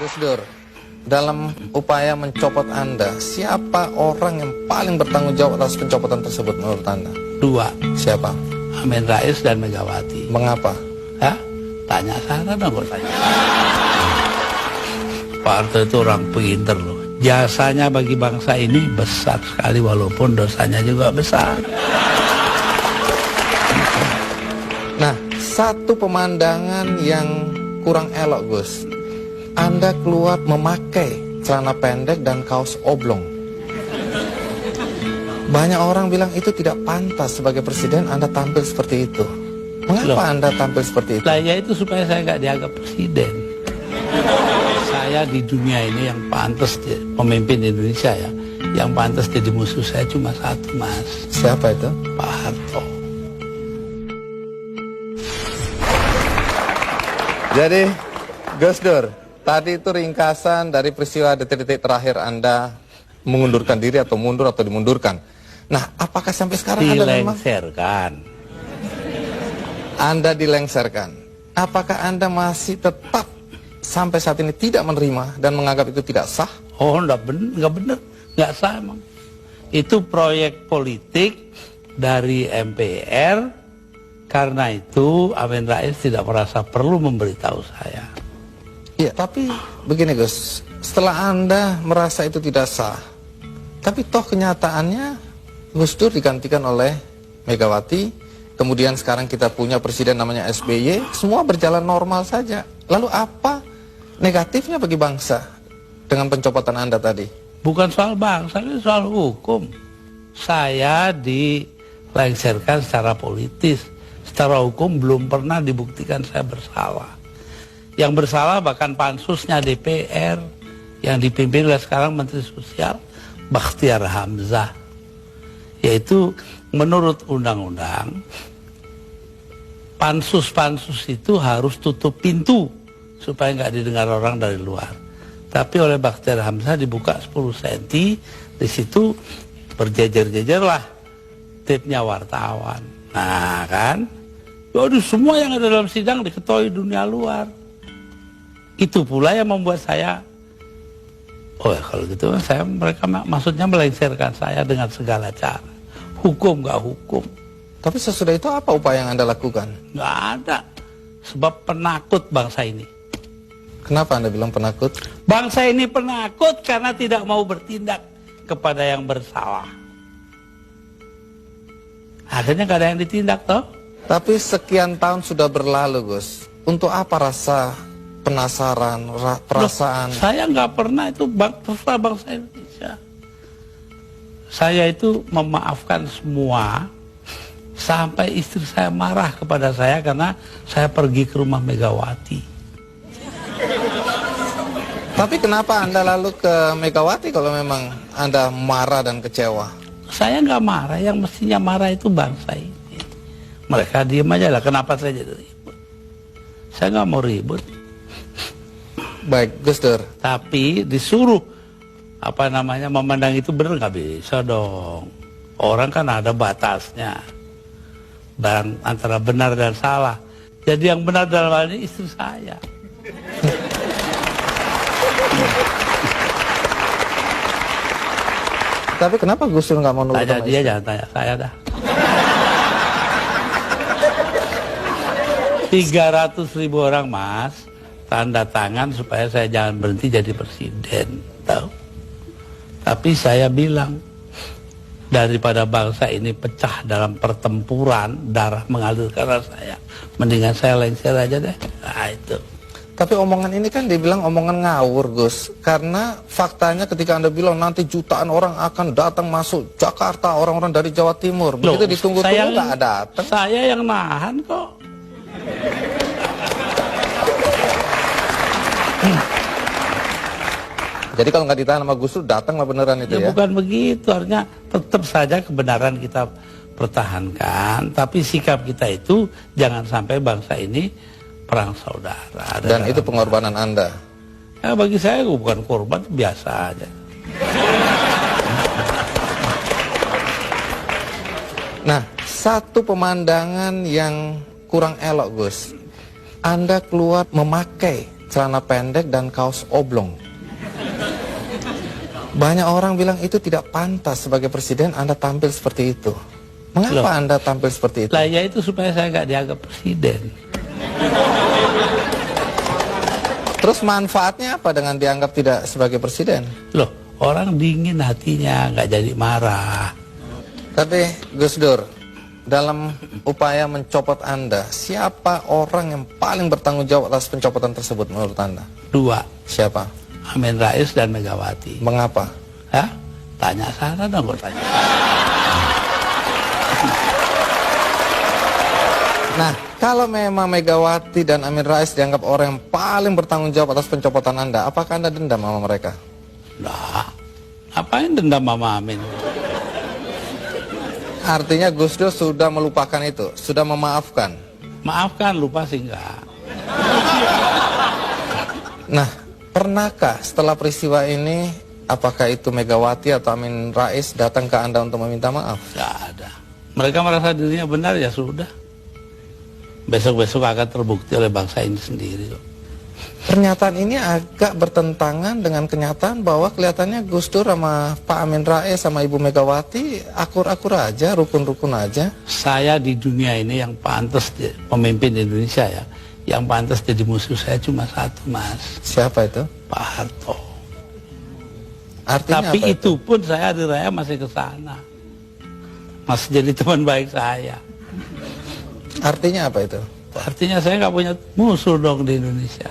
Gus Dur, dalam upaya mencopot Anda, siapa orang yang paling bertanggung jawab atas pencopotan tersebut menurut Anda? Dua. Siapa? Amin Rais dan Megawati. Mengapa? Hah? Tanya sana dong, gue tanya. Pak Harto itu orang pinter loh. Jasanya bagi bangsa ini besar sekali walaupun dosanya juga besar. Nah, satu pemandangan yang kurang elok, Gus. Anda keluar memakai celana pendek dan kaos oblong. Banyak orang bilang itu tidak pantas sebagai presiden Anda tampil seperti itu. Mengapa Anda tampil seperti itu? Lah ya itu supaya saya nggak dianggap presiden. Saya di dunia ini yang pantas pemimpin Indonesia ya, yang pantas jadi musuh saya cuma satu, Mas. Siapa itu? Pak Harto. Jadi, Gus Dur, tadi itu ringkasan dari peristiwa detik-detik terakhir Anda mengundurkan diri atau mundur atau dimundurkan. Nah, apakah sampai sekarang Anda dilengserkan? Apakah Anda masih tetap sampai saat ini tidak menerima dan menganggap itu tidak sah? Oh, enggak benar, enggak sah emang. Itu proyek politik dari MPR. Karena itu Amin Rais tidak merasa perlu memberitahu saya. Iya, tapi begini Gus, setelah Anda merasa itu tidak sah, tapi toh kenyataannya Gus Dur digantikan oleh Megawati, kemudian sekarang kita punya presiden namanya SBY, semua berjalan normal saja. Lalu apa negatifnya bagi bangsa dengan pencopotan Anda tadi? Bukan soal bangsa, ini soal hukum. Saya dilengserkan secara politis. Secara hukum belum pernah dibuktikan saya bersalah. Yang bersalah bahkan pansusnya DPR yang dipimpin oleh sekarang Menteri Sosial Bakhtiar Hamzah. Yaitu menurut undang-undang pansus-pansus itu harus tutup pintu supaya nggak didengar orang dari luar. Tapi oleh Bakhtiar Hamzah dibuka 10 cm, di situ berjejer-jejer lah tipnya wartawan. Nah kan, waduh, semua yang ada dalam sidang diketahui dunia luar. Itu pula yang membuat saya, oh ya kalau gitu mereka maksudnya melengserkan saya dengan segala cara. Hukum nggak hukum. Tapi sesudah itu apa upaya yang Anda lakukan? Nggak ada. Sebab penakut bangsa ini. Kenapa Anda bilang penakut? Bangsa ini penakut karena tidak mau bertindak kepada yang bersalah. Akhirnya nggak ada yang ditindak toh. Tapi sekian tahun sudah berlalu, Gus. Untuk apa rasa penasaran, perasaan? Loh, saya nggak pernah itu terserah bangsa Indonesia. Saya itu memaafkan semua sampai istri saya marah kepada saya karena saya pergi ke rumah Megawati. Tapi kenapa Anda lalu ke Megawati kalau memang Anda marah dan kecewa? Saya nggak marah, yang mestinya marah itu bangsa ini. Mereka diem aja lah, kenapa saya jadi ribut? Saya nggak mau ribut. Baik, Gus Dur. Tapi disuruh, memandang itu benar nggak bisa dong. Orang kan ada batasnya. Antara benar dan salah. Jadi yang benar dalam hal ini istri saya. Tapi kenapa Gus Dur nggak mau nurut? Tanya dia, jangan tanya saya dah. 300.000 orang, Mas, tanda tangan supaya saya jangan berhenti jadi presiden, tahu? Tapi saya bilang, daripada bangsa ini pecah dalam pertempuran, darah mengalir karena saya, mendingan saya lengser aja deh. Nah itu. Tapi omongan ini kan dibilang omongan ngawur, Gus. Karena faktanya ketika Anda bilang nanti jutaan orang akan datang masuk Jakarta, orang-orang dari Jawa Timur. Begitu ditunggu-tunggu nggak datang. Saya yang nahan kok. Jadi kalau nggak ditahan sama Gus Dur, datang lah beneran itu ya? Bukan begitu, artinya tetap saja kebenaran kita pertahankan. Tapi sikap kita itu jangan sampai bangsa ini perang saudara. Dan itu pengorbanan Anda? Ya, bagi saya bukan korban, biasa aja. Nah, satu pemandangan yang kurang elok, Gus. Anda keluar memakai celana pendek dan kaos oblong. Banyak orang bilang itu tidak pantas sebagai presiden Anda tampil seperti itu. Mengapa Loh, Anda tampil seperti itu? Lah ya itu supaya saya nggak dianggap presiden. Terus manfaatnya apa dengan dianggap tidak sebagai presiden? Loh, orang dingin hatinya, nggak jadi marah. Tapi Gus Dur, dalam upaya mencopot Anda, siapa orang yang paling bertanggung jawab atas pencopotan tersebut menurut Anda? 2, Siapa? Amin Rais dan Megawati. Mengapa? Hah? Tanya sana dong, gue tanya. Nah, kalau memang Megawati dan Amin Rais dianggap orang yang paling bertanggung jawab atas pencopotan Anda, apakah Anda dendam sama mereka? Lah, apain dendam Mama Amin? Artinya Gus Dur sudah melupakan itu, sudah memaafkan. Maafkan, lupa sih enggak. Nah, pernahkah setelah peristiwa ini, apakah itu Megawati atau Amin Rais datang ke Anda untuk meminta maaf? Enggak ada. Mereka merasa dirinya benar, ya sudah. Besok-besok akan terbukti oleh bangsa ini sendiri kok. Pernyataan ini agak bertentangan dengan kenyataan bahwa kelihatannya Gus Dur sama Pak Amin Rais sama Ibu Megawati akur-akur aja, rukun-rukun aja. Saya di dunia ini yang pantas pemimpin Indonesia ya, yang pantas jadi musuh saya cuma satu, Mas. Siapa itu? Pak Harto. Artinya Tapi apa itu pun saya hari raya masih ke sana. Masih jadi teman baik saya. Artinya apa itu? Artinya saya nggak punya musuh dong di Indonesia.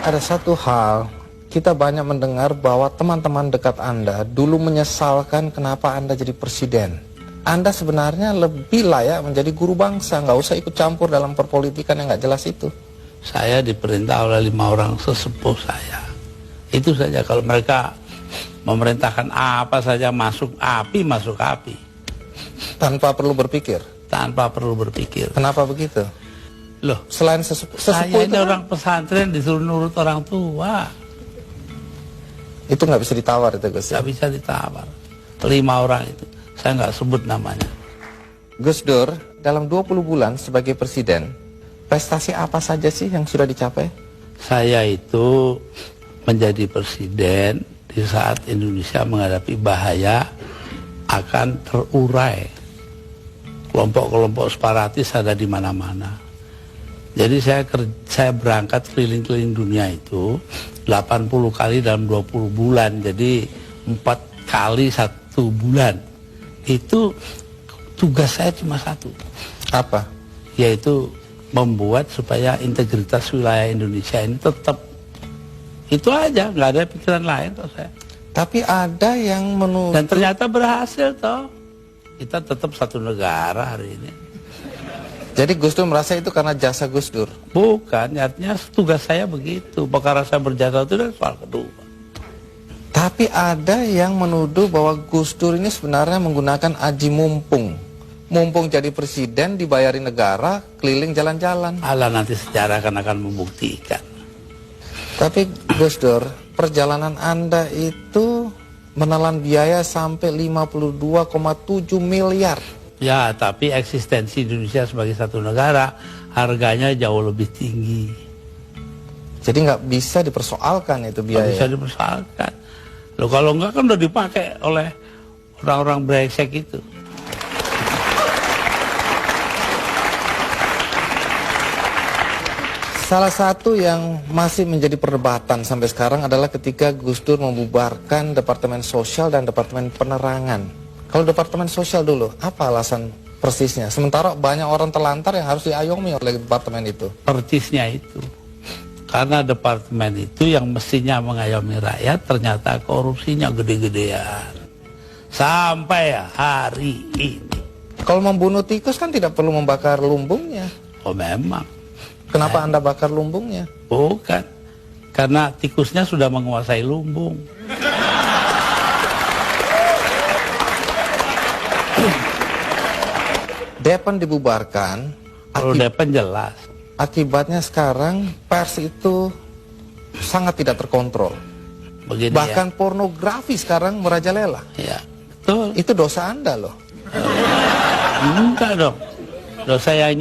Ada satu hal, kita banyak mendengar bahwa teman-teman dekat Anda dulu menyesalkan kenapa Anda jadi presiden. Anda sebenarnya lebih layak menjadi guru bangsa, nggak usah ikut campur dalam perpolitikan yang nggak jelas itu. Saya diperintah oleh 5 orang sesepuh saya. Itu saja, kalau mereka memerintahkan apa saja masuk api, masuk api. Tanpa perlu berpikir. Tanpa perlu berpikir. Kenapa begitu? Loh, Selain sesepuh saya itu ini kan, orang pesantren disuruh nurut orang tua. itu nggak bisa ditawar itu Gus. Nggak bisa ditawar. 5 orang itu, saya nggak sebut namanya. Gus Dur, dalam 20 bulan sebagai presiden, prestasi apa saja sih yang sudah dicapai? Saya itu menjadi presiden di saat Indonesia menghadapi bahaya akan terurai. Kelompok-kelompok separatis ada di mana-mana. Jadi saya berangkat keliling-keliling dunia itu 80 kali dalam 20 bulan. Jadi 4 kali 1 bulan. Itu tugas saya cuma satu. Apa? Yaitu membuat supaya integritas wilayah Indonesia ini tetap. Itu aja, nggak ada pikiran lain kok saya. Tapi ada yang menuduh. Dan ternyata berhasil toh. Kita tetap satu negara hari ini. Jadi Gus Dur merasa itu karena jasa Gus Dur. Bukan, artinya tugas saya begitu. Perkara saya berjasa itu adalah soal kedua. Tapi ada yang menuduh bahwa Gus Dur ini sebenarnya menggunakan aji mumpung. Mumpung jadi presiden, dibayarin negara, keliling jalan-jalan. Allah nanti sejarah akan membuktikan. Tapi Gus Dur, perjalanan Anda itu menelan biaya sampai 52,7 miliar. Ya, tapi eksistensi Indonesia sebagai satu negara harganya jauh lebih tinggi. Jadi nggak bisa dipersoalkan itu Nggak biaya. bisa dipersoalkan. Loh, kalau enggak kan udah dipakai oleh orang-orang brengsek itu. Salah satu yang masih menjadi perdebatan sampai sekarang adalah ketika Gus Dur membubarkan Departemen Sosial dan Departemen Penerangan. Kalau Departemen Sosial dulu, apa alasan persisnya? Sementara banyak orang terlantar yang harus diayomi oleh departemen itu. Persisnya itu. Karena departemen itu yang mestinya mengayomi rakyat, ternyata korupsinya gede-gedean. Sampai hari ini. Kalau membunuh tikus kan tidak perlu membakar lumbungnya. Oh memang. Kenapa Anda bakar lumbungnya? Bukan. Karena tikusnya sudah menguasai lumbung. Depan dibubarkan. Kalau Depen jelas. Akibatnya sekarang pers itu sangat tidak terkontrol. Begini Bahkan pornografi sekarang merajalela. ya. Ya, betul. Itu dosa Anda loh. Enggak dong. Loh saya